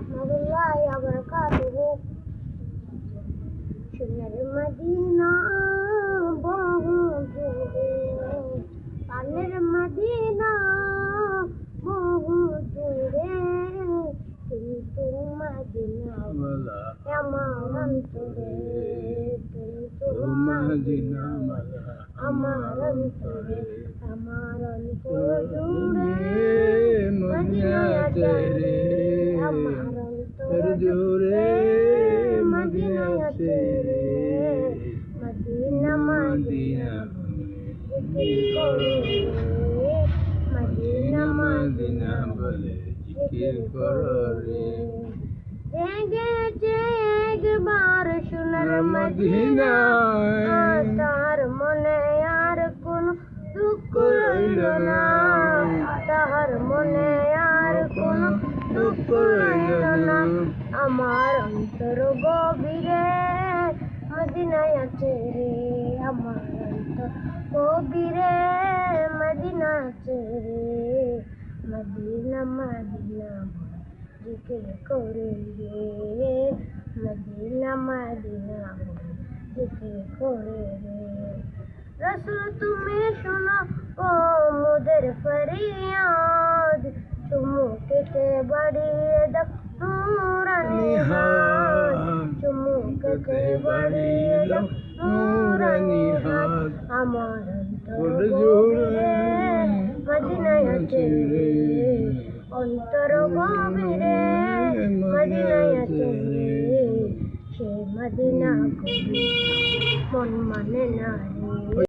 রহমাতুল্লাহি ওয়া বারাকাতুহু। সোনার মদিনা বহু দূরে, প্রাণের মদিনা বহু দূরে, কিন্তু মদিনা আমার অন্তরে, কিন্তু মদিনা আমার অন্তরে, আমার অন্তর জুড়ে মদিনা আছে রে, আমার অন্তর জুড়ে মদিনা আছে রে। মদিনা মদিনা জিকির করে রে, মদিনা মদিনা বলে জিকির করো রে। জেগেছে একবার সোনার মদিনা, তার মনে আর কোন দুঃখ রইল না, তাহার মনে আর কোন দুঃখ রইল না। আমার অন্তর গভীরে মদিনায় আছে রে, আমার অন্তর গভীরে মদিনা আছে রে। মদিনা মদিনা জিকির করে রে, মদিনা মদিনা জিকির করে রে। রসুল তুমি শোনো ও মোদের ফরিয়াদ, চুমুকেতে বাড়িয়ে দাও নূরানি হাত, চুমুকেতে বাড়িয়ে দাও নূরানি হাত। আমার অন্তর জুড়ে মদিনায় আছে রে, অন্তর গভীরে মদিনায় আছে রে। সে মদিনা কবি মন মানে না রে।